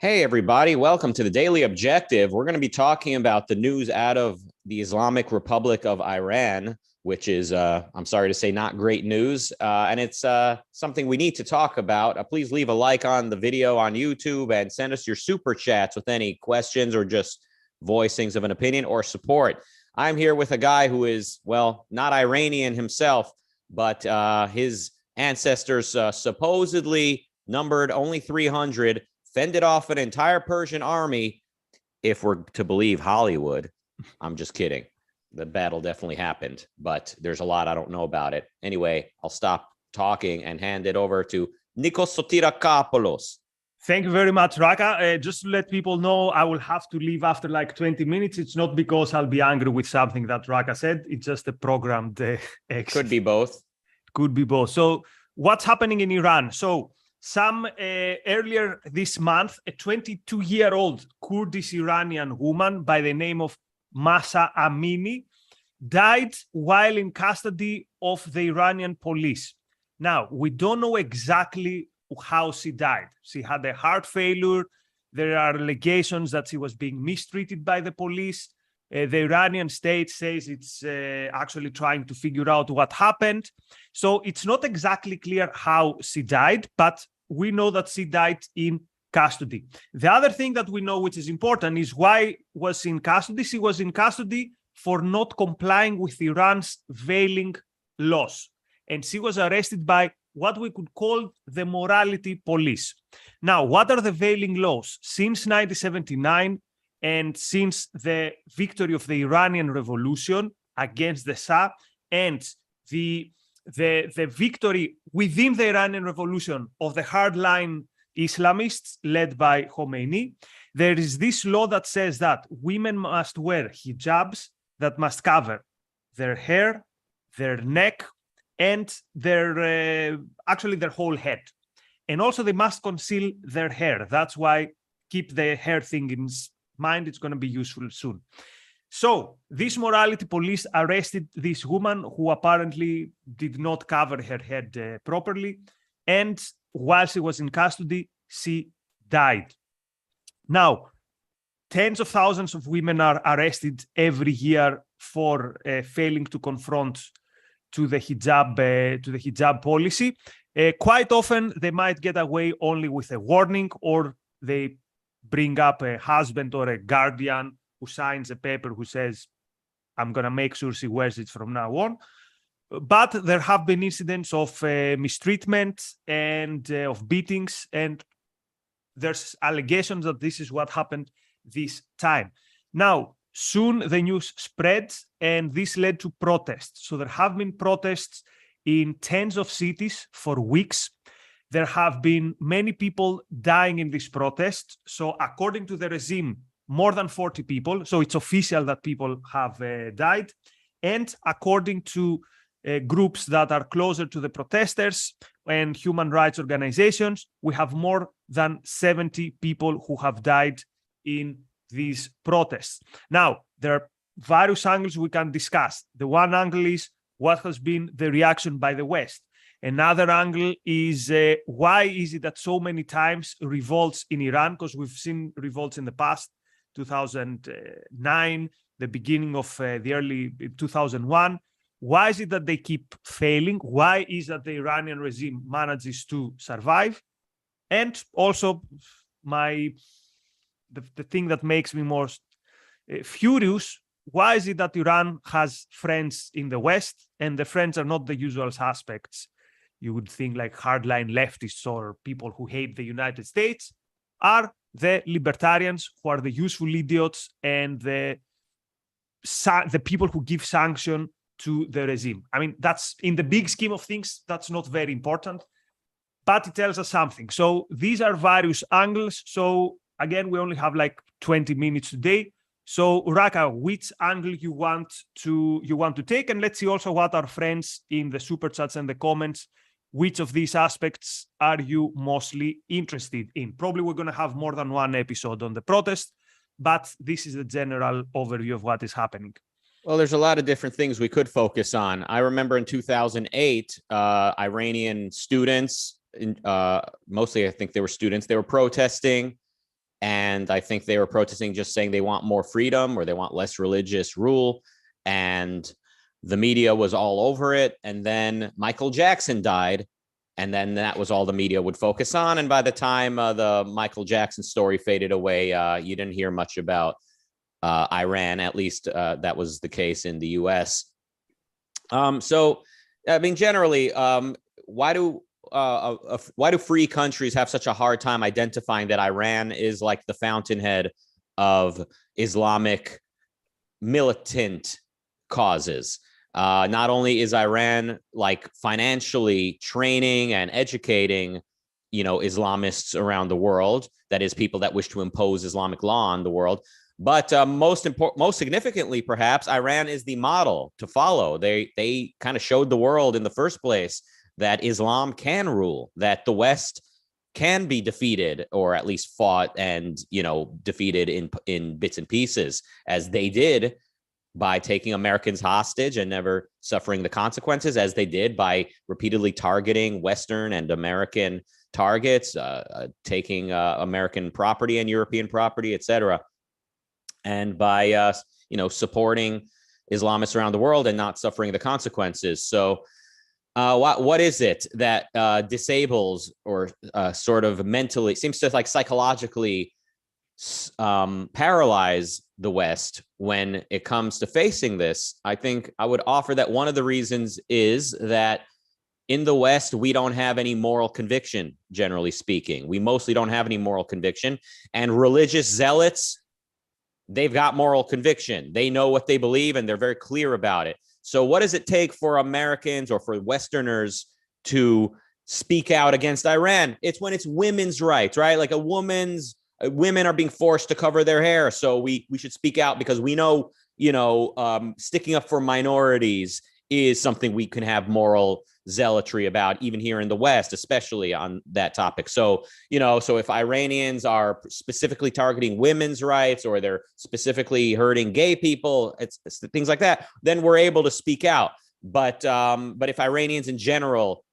Hey, everybody. Welcome to the Daily Objective. We're going to be talking about the news out of the Islamic Republic of Iran, which is, I'm sorry to say, not great news. And it's something we need to talk about. Please leave a like on the video on YouTube and send us your super chats with any questions or just voicings of an opinion or support. I'm here with a guy who is, well, not Iranian himself, but his ancestors supposedly numbered only 300, fended off an entire Persian army, if we're to believe Hollywood. I'm just kidding. The battle definitely happened, but there's a lot I don't know about it. Anyway, I'll stop talking and hand it over to Nikos Sotirakopoulos. Thank you very much, Rucka. Just to let people know, I will have to leave after like 20 minutes. It's not because I'll be angry with something that Rucka said. It's just a programmed exit. Could be both. Could be both. So what's happening in Iran? So earlier this month, a 22-year-old Kurdish Iranian woman by the name of Mahsa Amini died while in custody of the Iranian police. Now, we don't know exactly how she died. She had a heart failure. There are allegations that she was being mistreated by the police. The Iranian state says it's actually trying to figure out what happened. So it's not exactly clear how she died, but we know that she died in custody. The other thing that we know, which is important, is why was she in custody? She was in custody for not complying with Iran's veiling laws. And she was arrested by what we could call the morality police. Now, what are the veiling laws? Since 1979, and since the victory of the Iranian Revolution against the Shah and the victory within the Iranian Revolution of the hardline Islamists led by Khomeini, there is this law that says that women must wear hijabs that must cover their hair, their neck, and their whole head. And also they must conceal their hair. That's why keep the hair thing in mind. It's going to be useful soon. So this morality police arrested this woman who apparently did not cover her head properly. And while she was in custody, she died. Now, tens of thousands of women are arrested every year for failing to conform to the hijab policy. Quite often, they might get away only with a warning, or they bring up a husband or a guardian who signs a paper who says, I'm going to make sure she wears it from now on. But there have been incidents of mistreatment and of beatings, and there's allegations that this is what happened this time. Now, soon the news spread, and this led to protests. So there have been protests in tens of cities for weeks. There have been many people dying in this protest. So according to the regime, more than 40 people. So it's official that people have died. And according to groups that are closer to the protesters and human rights organizations, we have more than 70 people who have died in these protests. Now, there are various angles we can discuss. The one angle is what has been the reaction by the West. Another angle is why is it that so many times revolts in Iran, because we've seen revolts in the past, 2009, the beginning of the early 2001. Why is it that they keep failing? Why is that the Iranian regime manages to survive? And also the thing that makes me most furious, why is it that Iran has friends in the West and the friends are not the usual suspects? You would think like hardline leftists or people who hate the United States are the libertarians who are the useful idiots and the people who give sanction to the regime. I mean, that's in the big scheme of things, that's not very important, but it tells us something. So these are various angles. So again, we only have like 20 minutes today. So Rucka, which angle you want to take? And let's see also what our friends in the super chats and the comments, which of these aspects are you mostly interested in? Probably we're going to have more than one episode on the protest, but this is the general overview of what is happening. Well, there's a lot of different things we could focus on. I remember in 2008, Iranian students, mostly I think they were students, they were protesting And I think they were protesting, just saying they want more freedom or they want less religious rule. And the media was all over it. And then Michael Jackson died. And then that was all the media would focus on. And by the time the Michael Jackson story faded away, you didn't hear much about Iran. At least that was the case in the US. So, I mean, generally, why do free countries have such a hard time identifying that Iran is like the fountainhead of Islamic militant causes? Not only is Iran like financially training and educating, Islamists around the world, that is, people that wish to impose Islamic law on the world, but most significantly, perhaps, Iran is the model to follow. They kind of showed the world in the first place that Islam can rule, that the West can be defeated, or at least fought and, defeated in bits and pieces, as they did by taking Americans hostage and never suffering the consequences, as they did by repeatedly targeting Western and American targets, taking American property and European property, etc., and by supporting Islamists around the world and not suffering the consequences. So what is it that disables or sort of mentally, seems to like psychologically paralyze the West when it comes to facing this? I think I would offer that one of the reasons is that in the West, we don't have any moral conviction, generally speaking. We mostly don't have any moral conviction. And religious zealots, they've got moral conviction. They know what they believe and they're very clear about it. So what does it take for Americans or for Westerners to speak out against Iran? It's when it's women's rights, right? Like women are being forced to cover their hair. So we should speak out because we know, sticking up for minorities is something we can have moral zealotry about, even here in the West, especially on that topic. So, so if Iranians are specifically targeting women's rights or they're specifically hurting gay people, it's things like that, then we're able to speak out. But if Iranians in general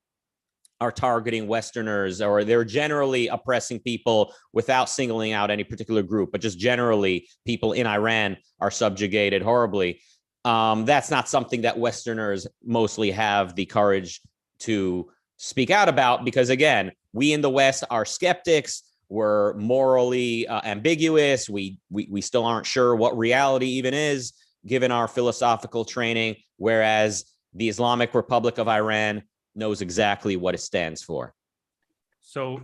are targeting Westerners, or they're generally oppressing people without singling out any particular group, but just generally people in Iran are subjugated horribly, that's not something that Westerners mostly have the courage to speak out about, because again, we in the West are skeptics. We're morally ambiguous. We still aren't sure what reality even is, given our philosophical training, whereas the Islamic Republic of Iran knows exactly what it stands for. So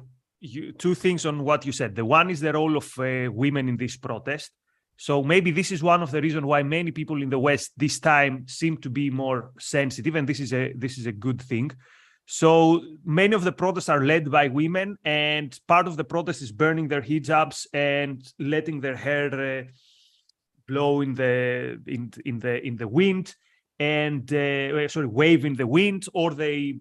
two things on what you said. The one is the role of women in this protest. So maybe this is one of the reasons why many people in the West this time seem to be more sensitive, and this is a good thing. So many of the protests are led by women, and part of the protest is burning their hijabs and letting their hair blow in the wind, and wave in the wind, or they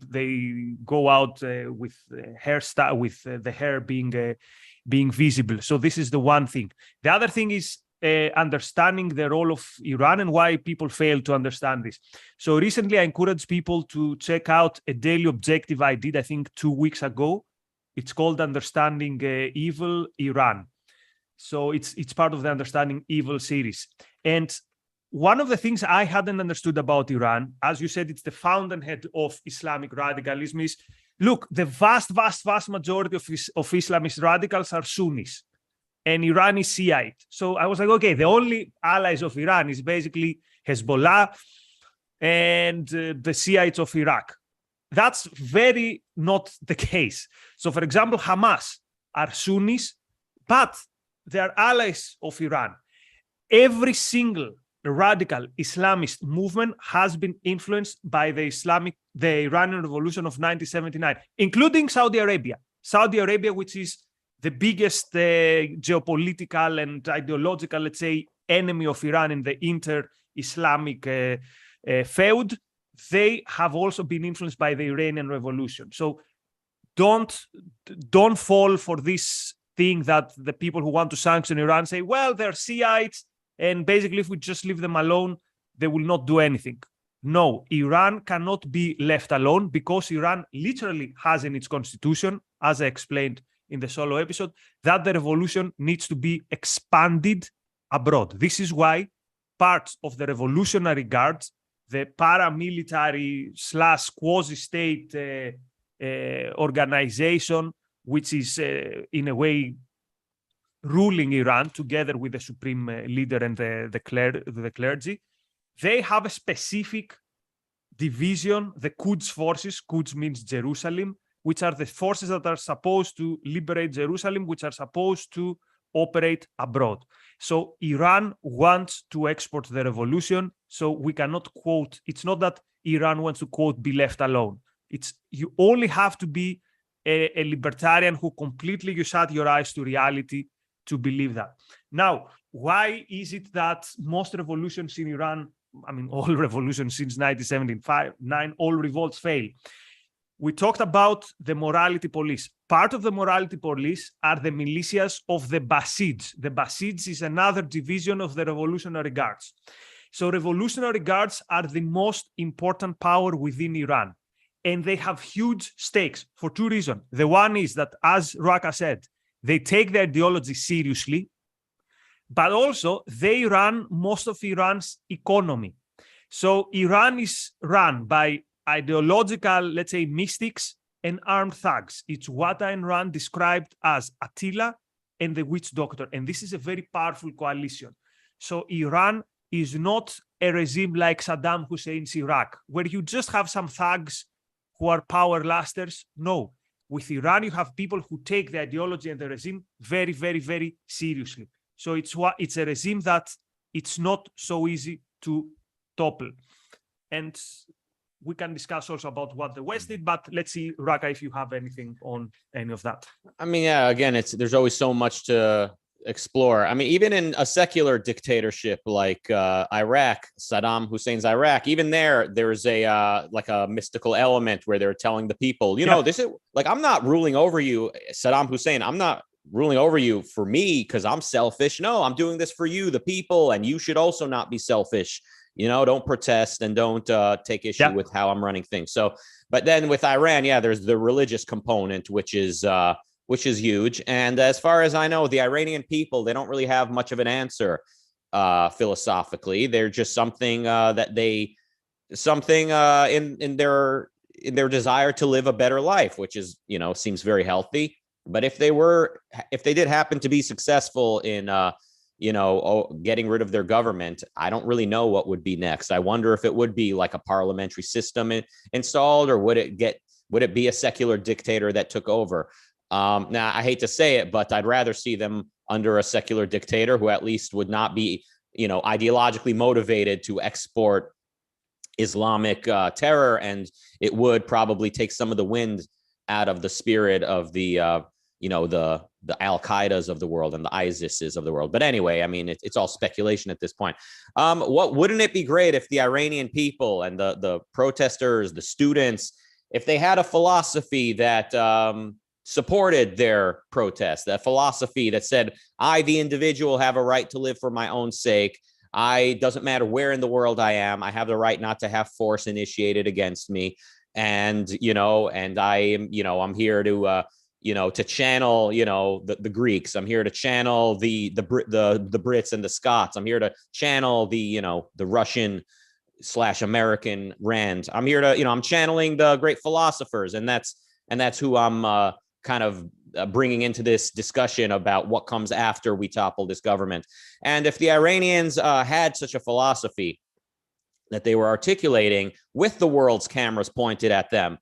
go out with hairstyle, with the hair being visible. So this is the one thing. The other thing is understanding the role of Iran and why people fail to understand this. So recently, I encourage people to check out a daily objective I did, I think 2 weeks ago. It's called Understanding Evil Iran. So it's part of the Understanding Evil series. And one of the things I hadn't understood about Iran, as you said, it's the fountainhead of Islamic radicalism, is, look, the vast majority of Islamist radicals are Sunnis, and Iran is Shiite. So I was like, okay, the only allies of Iran is basically Hezbollah and the Shiites of Iraq. That's very not the case. So, for example, Hamas are Sunnis, but they are allies of Iran. Every single radical Islamist movement has been influenced by the Iranian Revolution of 1979, including Saudi Arabia. Saudi Arabia, which is the biggest geopolitical and ideological, let's say, enemy of Iran in the inter-Islamic feud, they have also been influenced by the Iranian Revolution. So don't fall for this thing that the people who want to sanction Iran say, well, they're Shiites, and basically if we just leave them alone, they will not do anything. No, Iran cannot be left alone, because Iran literally has in its constitution, as I explained in the solo episode, that the revolution needs to be expanded abroad. This is why parts of the Revolutionary Guards, the paramilitary / quasi-state organization, which is in a way ruling Iran together with the supreme leader and the clergy, they have a specific division, the Quds forces. Quds means Jerusalem, which are the forces that are supposed to liberate Jerusalem, which are supposed to operate abroad. So Iran wants to export the revolution. So we cannot quote, it's not that Iran wants to quote, be left alone. It's you only have to be a libertarian who completely you shut your eyes to reality to believe that. Now, why is it that most revolutions in Iran, I mean, all revolutions since 1979, all revolts fail? We talked about the morality police. Part of the morality police are the militias of the Basids. The Basids is another division of the Revolutionary Guards. So Revolutionary Guards are the most important power within Iran. And they have huge stakes for two reasons. The one is that, as Rucka said, they take the ideology seriously, but also they run most of Iran's economy. So Iran is run by ideological, let's say, mystics and armed thugs. It's what Ayn Rand described as Attila and the witch doctor. And this is a very powerful coalition. So Iran is not a regime like Saddam Hussein's Iraq, where you just have some thugs who are power lusters. No. With Iran, you have people who take the ideology and the regime very, very, very seriously. So it's a regime that it's not so easy to topple. And we can discuss also about what the West did, but let's see, Rucka, if you have anything on any of that. I mean, yeah, again, there's always so much to explore. I mean, even in a secular dictatorship like Iraq, Saddam Hussein's Iraq, even there's a like a mystical element where they're telling the people, you know, this is like, I'm not ruling over you, Saddam Hussein. I'm not ruling over you for me because I'm selfish. No, I'm doing this for you, the people, and you should also not be selfish. You know, don't protest and don't take issue with how I'm running things. So, but then with Iran, yeah, there's the religious component, which is huge. And as far as I know, the Iranian people, they don't really have much of an answer philosophically. They're just something in their desire to live a better life, which is, you know, seems very healthy. But if they did happen to be successful in getting rid of their government, I don't really know what would be next. I wonder if it would be like a parliamentary system installed, or would it be a secular dictator that took over? Now, I hate to say it, but I'd rather see them under a secular dictator who at least would not be, you know, ideologically motivated to export Islamic terror, and it would probably take some of the wind out of the spirit of the Al-Qaedas of the world and the ISISes of the world. But anyway, I mean, it's all speculation at this point. Wouldn't it be great if the Iranian people and the protesters, the students, if they had a philosophy that supported their protest, that philosophy that said, I, the individual, have a right to live for my own sake. Doesn't matter where in the world I am. I have the right not to have force initiated against me. And, I'm here to channel, the Greeks. I'm here to channel the Brits and the Scots. I'm here to channel the Russian / American Rand. I'm here to, I'm channeling the great philosophers. And that's who I'm kind of bringing into this discussion about what comes after we topple this government. And if the Iranians had such a philosophy that they were articulating with the world's cameras pointed at them,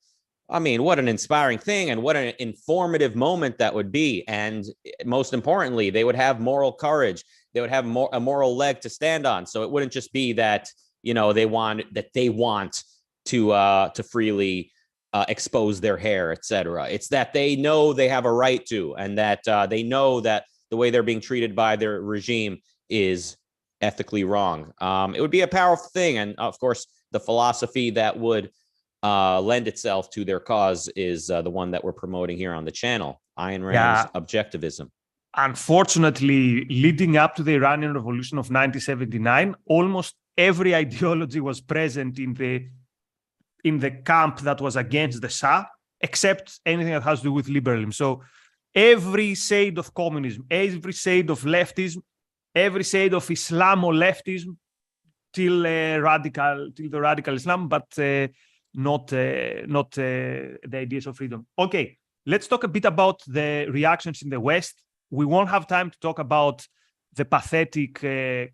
I mean, what an inspiring thing and what an informative moment that would be. And most importantly, they would have moral courage. They would have a moral leg to stand on. So it wouldn't just be that, they want to freely expose their hair, etc. It's that they know they have a right to, and that they know that the way they're being treated by their regime is ethically wrong. It would be a powerful thing. And of course, the philosophy that would lend itself to their cause is the one that we're promoting here on the channel, Ayn Rand's Objectivism. Unfortunately, leading up to the Iranian Revolution of 1979, almost every ideology was present in the camp that was against the Shah, except anything that has to do with liberalism. So every shade of communism, every shade of leftism, every shade of Islamo-leftism, till the radical Islam, but not the ideas of freedom. Okay, let's talk a bit about the reactions in the West. We won't have time to talk about the pathetic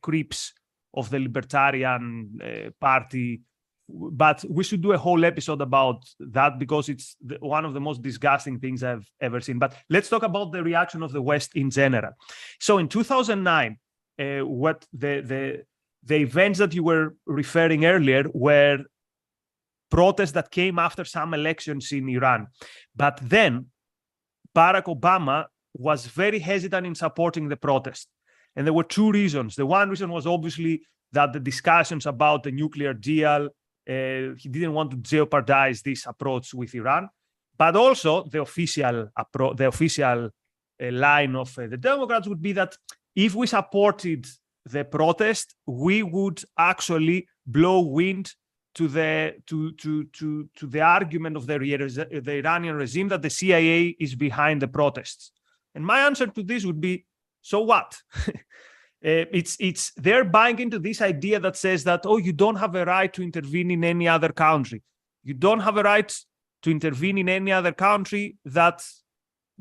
creeps of the Libertarian Party, but we should do a whole episode about that because it's one of the most disgusting things I've ever seen. But let's talk about the reaction of the West in general. So in 2009, what the events that you were referring earlier were protests that came after some elections in Iran. But then Barack Obama was very hesitant in supporting the protest. And there were two reasons. The one reason was obviously that the discussions about the nuclear deal, he didn't want to jeopardize this approach with Iran. But also the official line of the Democrats would be that if we supported the protest, we would actually blow wind to the argument of the Iranian regime that the CIA is behind the protests. And my answer to this would be, so what? They're buying into this idea that says that, oh, you don't have a right to intervene in any other country. You don't have a right to intervene in any other country that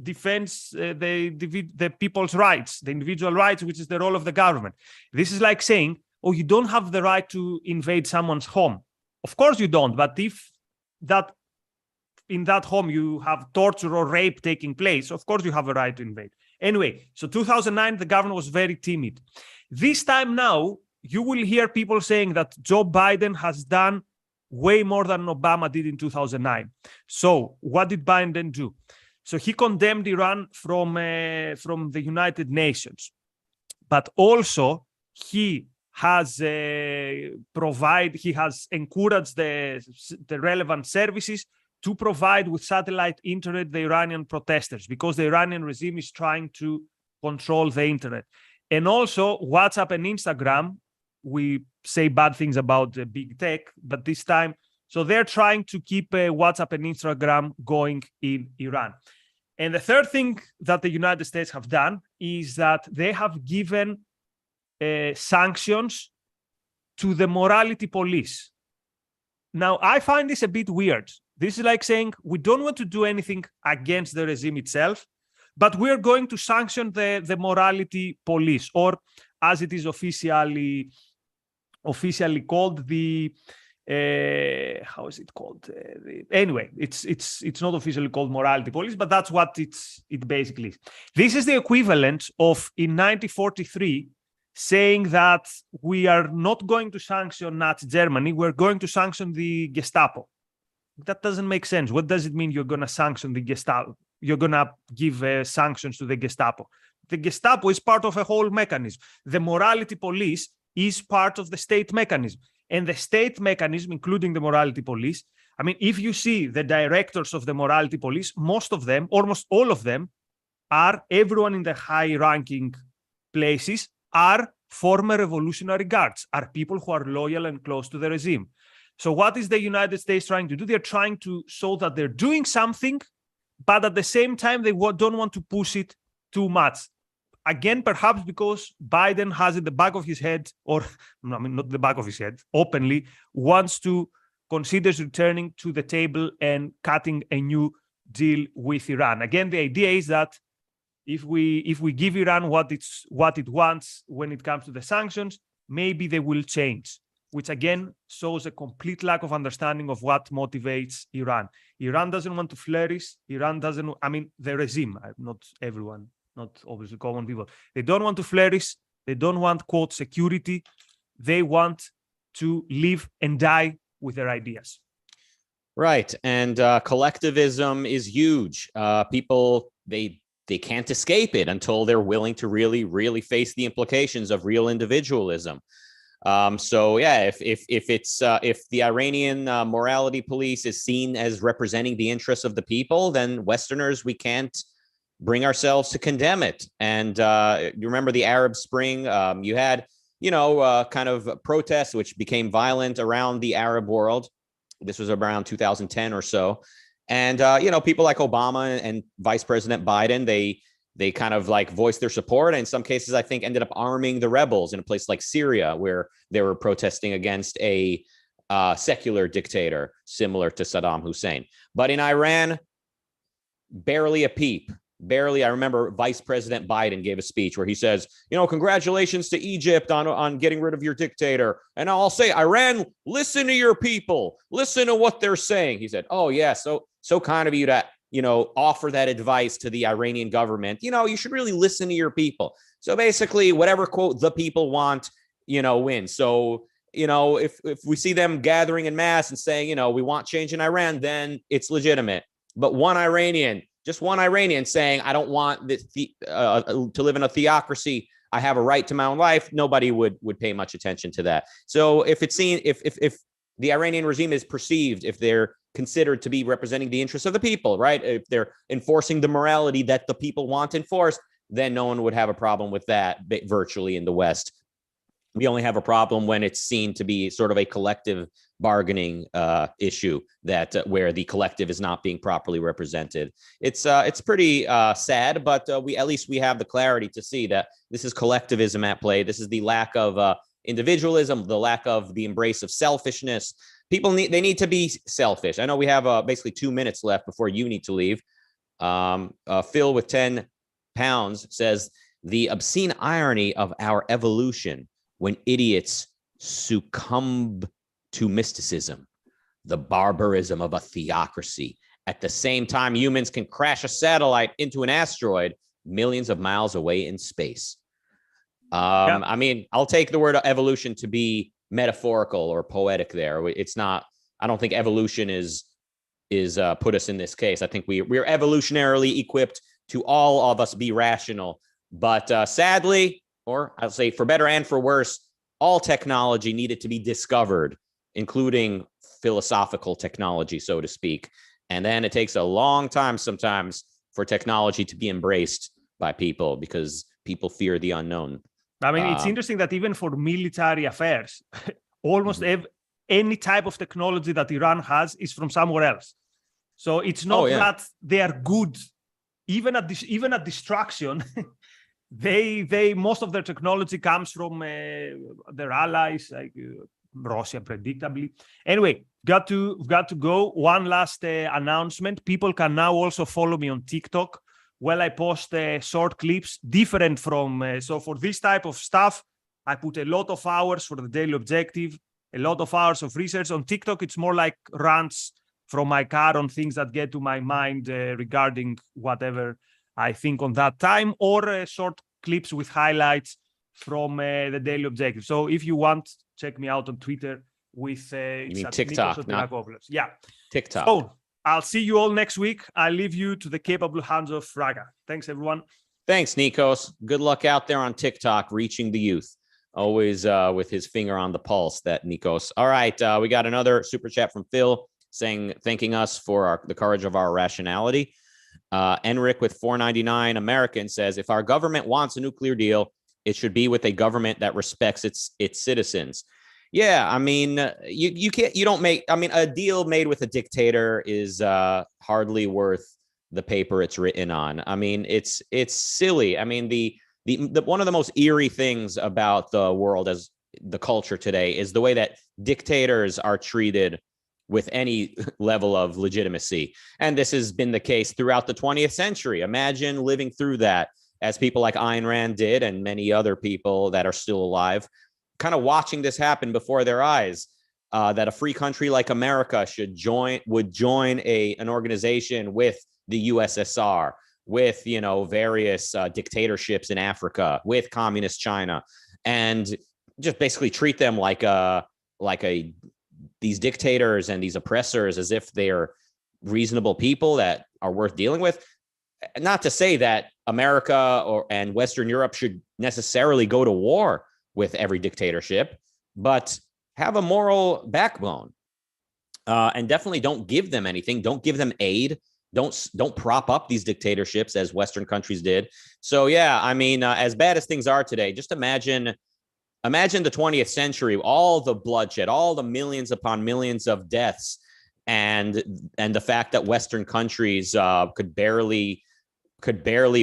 defends the people's rights, the individual rights, which is the role of the government. This is like saying, oh, you don't have the right to invade someone's home. Of course you don't, but if that in that home you have torture or rape taking place, of course you have a right to invade. Anyway, so 2009, the government was very timid. This time now, you will hear people saying that Joe Biden has done way more than Obama did in 2009. So what did Biden do? So he condemned Iran from the United Nations, but also he has encouraged the relevant services to provide with satellite internet the Iranian protesters, because the Iranian regime is trying to control the internet. And also WhatsApp and Instagram, we say bad things about big tech, but this time, so they're trying to keep WhatsApp and Instagram going in Iran. And the third thing that the United States have done is that they have given sanctions to the morality police. Now, I find this a bit weird. This is like saying we don't want to do anything against the regime itself, but we're going to sanction the morality police, or as it is officially called, the how is it called? Anyway, it's not officially called morality police, but that's what it basically is. This is the equivalent of in 1943 saying that we are not going to sanction Nazi Germany, we're going to sanction the Gestapo. That doesn't make sense. What does it mean you're going to sanction the Gestapo? You're going to give sanctions to the Gestapo. The Gestapo is part of a whole mechanism. The morality police is part of the state mechanism. And the state mechanism, including the morality police, I mean, if you see the directors of the morality police, most of them, almost all of them, are everyone in the high-ranking places are former revolutionary guards, are people who are loyal and close to the regime. So what is the United States trying to do? They're trying to show that they're doing something, but at the same time, they don't want to push it too much. Again, perhaps because Biden has in the back of his head, or I mean, not the back of his head, openly wants to consider returning to the table and cutting a new deal with Iran. Again, the idea is that if we give Iran what it wants when it comes to the sanctions, maybe they will change, which again shows a complete lack of understanding of what motivates Iran. Iran doesn't want to flourish. Iran doesn't, I mean, the regime, not everyone, not obviously common people. They don't want to flourish. They don't want, quote, security. They want to live and die with their ideas. Right. And collectivism is huge. People, they can't escape it until they're willing to really, really face the implications of real individualism. So yeah, if the Iranian morality police is seen as representing the interests of the people, then Westerners, we can't bring ourselves to condemn it. And you remember the Arab Spring? You had, kind of protests which became violent around the Arab world. This was around 2010 or so. And, people like Obama and Vice President Biden, they kind of like voiced their support. And in some cases, I think ended up arming the rebels in a place like Syria, where they were protesting against a secular dictator similar to Saddam Hussein. But in Iran, barely a peep. Barely. I remember Vice President Biden gave a speech where he says, congratulations to Egypt on getting rid of your dictator. And I'll say, Iran, listen to your people. Listen to what they're saying. He said, oh, yeah, so kind of you to, offer that advice to the Iranian government. You should really listen to your people. So basically, whatever, quote, the people want, wins. So, if we see them gathering in mass and saying, we want change in Iran, then it's legitimate. But just one Iranian saying, I don't want this, to live in a theocracy, I have a right to my own life, nobody would pay much attention to that. So if it's seen, if the Iranian regime is perceived, if they're considered to be representing the interests of the people, right? If they're enforcing the morality that the people want enforced, then no one would have a problem with that virtually in the West. We only have a problem when it's seen to be sort of a collective bargaining issue that where the collective is not being properly represented. It's pretty sad, but at least we have the clarity to see that this is collectivism at play. This is the lack of individualism, the lack of the embrace of selfishness. People need to be selfish. I know we have basically 2 minutes left before you need to leave. Phil with 10 pounds says, the obscene irony of our evolution when idiots succumb to mysticism, the barbarism of a theocracy. At the same time, humans can crash a satellite into an asteroid millions of miles away in space. I mean, I'll take the word evolution to be metaphorical or poetic there. It's not, I don't think evolution is put us in this case. I think we're evolutionarily equipped to all of us be rational. But sadly, or I'll say for better and for worse, all technology needed to be discovered, including philosophical technology, so to speak. And then it takes a long time sometimes for technology to be embraced by people because people fear the unknown. I mean, it's interesting that even for military affairs, almost any type of technology that Iran has is from somewhere else. So it's not that they are good, even at destruction. They most of their technology comes from their allies, like Russia, predictably. Anyway, got to go. One last announcement. People can now also follow me on TikTok. Well, I post short clips different from, so for this type of stuff, I put a lot of hours for the Daily Objective, a lot of hours of research. On TikTok, it's more like rants from my car on things that get to my mind regarding whatever I think on that time, or short clips with highlights from the Daily Objective. So if you want, check me out on Twitter with you mean TikTok, not TikTok. So I'll see you all next week. I leave you to the capable hands of Rucka. Thanks, everyone. Thanks, Nikos. Good luck out there on TikTok, reaching the youth. Always with his finger on the pulse, that Nikos. All right, we got another super chat from Phil thanking us for the courage of our rationality. Enric with 499 American says, if our government wants a nuclear deal, it should be with a government that respects its citizens. Yeah, I mean, you don't make, I mean, a deal made with a dictator is hardly worth the paper it's written on. I mean, it's silly. I mean, the one of the most eerie things about the world as the culture today is the way that dictators are treated with any level of legitimacy. And this has been the case throughout the 20th century. Imagine living through that, as people like Ayn Rand did and many other people that are still alive, kind of watching this happen before their eyes, that a free country like America would join an organization with the USSR, with, various dictatorships in Africa, with communist China, and just basically treat them like these dictators and these oppressors as if they're reasonable people that are worth dealing with. Not to say that America and Western Europe should necessarily go to war with every dictatorship, but have a moral backbone, and definitely don't give them anything. Don't give them aid. Don't prop up these dictatorships as Western countries did. So yeah, I mean, as bad as things are today, just imagine the 20th century, all the bloodshed, all the millions upon millions of deaths, and the fact that Western countries could barely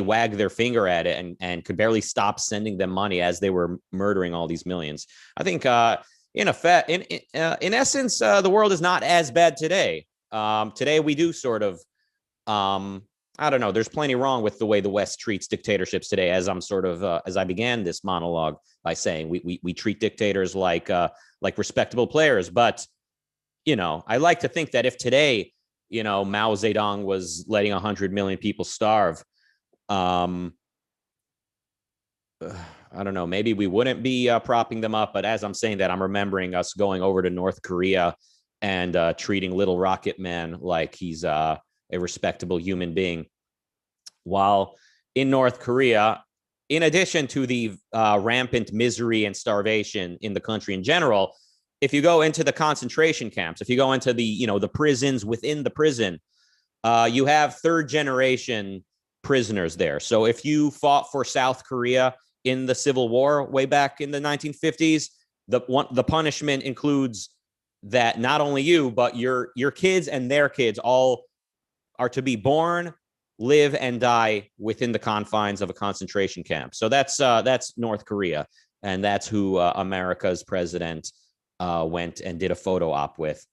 wag their finger at it and could barely stop sending them money as they were murdering all these millions. I think in effect, in essence, the world is not as bad today. Today we do sort of, I don't know, there's plenty wrong with the way the West treats dictatorships today, as I'm sort of, as I began this monologue by saying, we treat dictators like respectable players. But, you know, I like to think that if today, you know, Mao Zedong was letting 100 million people starve, I don't know, maybe we wouldn't be propping them up. But as I'm saying that, I'm remembering us going over to North Korea and treating little Rocket Man like he's a respectable human being. While in North Korea, in addition to the rampant misery and starvation in the country in general, if you go into the concentration camps, if you go into the, you know, the prisons within the prison, you have third generation prisoners there. So if you fought for South Korea in the Civil War way back in the 1950s, the punishment includes that not only you, but your kids and their kids all are to be born, live, and die within the confines of a concentration camp. So that's North Korea, and that's who America's president went and did a photo op with.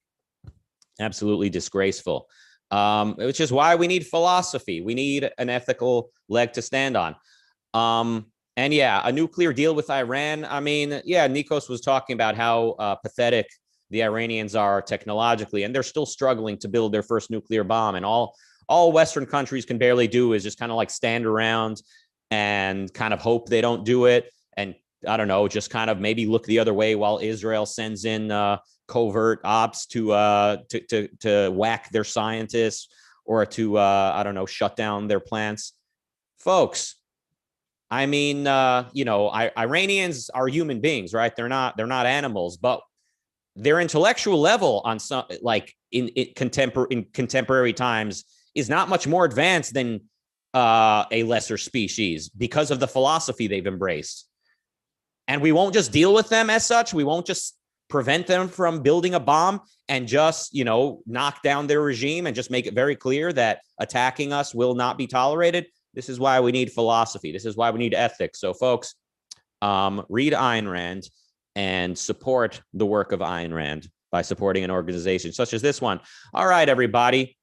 Absolutely disgraceful. Which is why we need philosophy. We need an ethical leg to stand on. And yeah, a nuclear deal with Iran. I mean, yeah, Nikos was talking about how pathetic the Iranians are technologically, and they're still struggling to build their first nuclear bomb. And all Western countries can barely do is just kind of like stand around and kind of hope they don't do it. And I don't know, just kind of maybe look the other way while Israel sends in covert ops to whack their scientists or to, I don't know, shut down their plants. Folks, I mean, you know, Iranians are human beings, right? They're not animals, but their intellectual level on some, like in contemporary times, is not much more advanced than a lesser species because of the philosophy they've embraced. And we won't just deal with them as such. We won't just prevent them from building a bomb and just, you know, knock down their regime and just make it very clear that attacking us will not be tolerated. This is why we need philosophy. This is why we need ethics. So, folks, read Ayn Rand and support the work of Ayn Rand by supporting an organization such as this one. All right, everybody.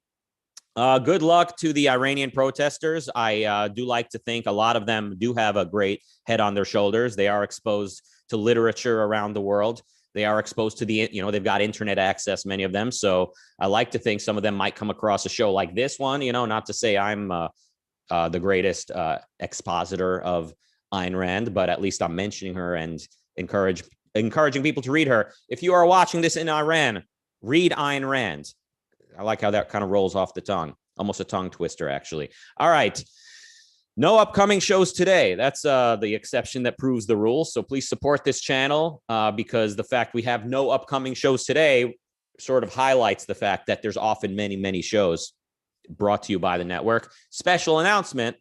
Good luck to the Iranian protesters. I do like to think a lot of them do have a great head on their shoulders. They are exposed to literature around the world. They are exposed to the, you know, they've got internet access, many of them. So I like to think some of them might come across a show like this one, you know, not to say I'm the greatest expositor of Ayn Rand, but at least I'm mentioning her and encouraging people to read her. If you are watching this in Iran, read Ayn Rand. I like how that kind of rolls off the tongue. Almost a tongue twister, actually. All right. No upcoming shows today. That's the exception that proves the rule. So please support this channel because the fact we have no upcoming shows today sort of highlights the fact that there's often many, many shows brought to you by the network. Special announcement.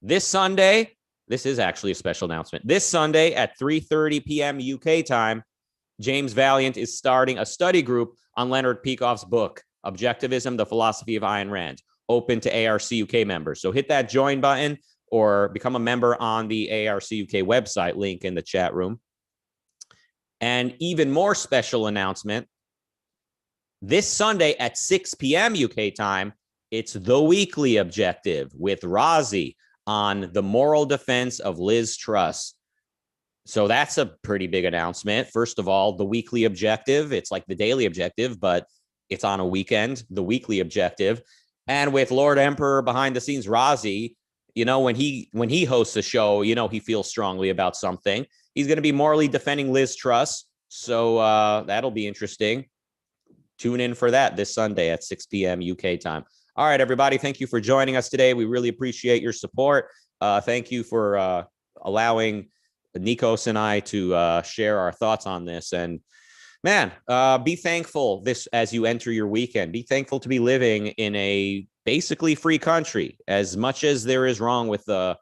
This Sunday, this is actually a special announcement. This Sunday at 3:30 p.m. UK time, James Valiant is starting a study group on Leonard Peikoff's book, Objectivism, the Philosophy of Ayn Rand, open to ARCUK members. So hit that join button or become a member on the ARCUK website, link in the chat room. And even more special announcement, this Sunday at 6 p.m. UK time, it's The Weekly Objective with Razi on the moral defense of Liz Truss. So that's a pretty big announcement. First of all, The Weekly Objective, it's like the Daily Objective, but it's on a weekend, The Weekly Objective. And with Lord Emperor behind the scenes, Razi, you know, when he hosts a show, you know, he feels strongly about something. He's going to be morally defending Liz Truss. So that'll be interesting. Tune in for that this Sunday at 6 p.m. UK time. All right, everybody. Thank you for joining us today. We really appreciate your support. Thank you for allowing Nikos and I to share our thoughts on this. And man, be thankful this as you enter your weekend. Be thankful to be living in a basically free country. As much as there is wrong with the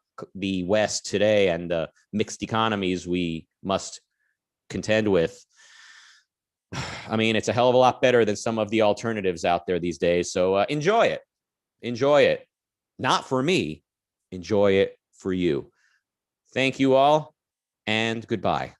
West today and the mixed economies we must contend with, I mean, it's a hell of a lot better than some of the alternatives out there these days. So enjoy it. Enjoy it. Not for me. Enjoy it for you. Thank you all, and goodbye.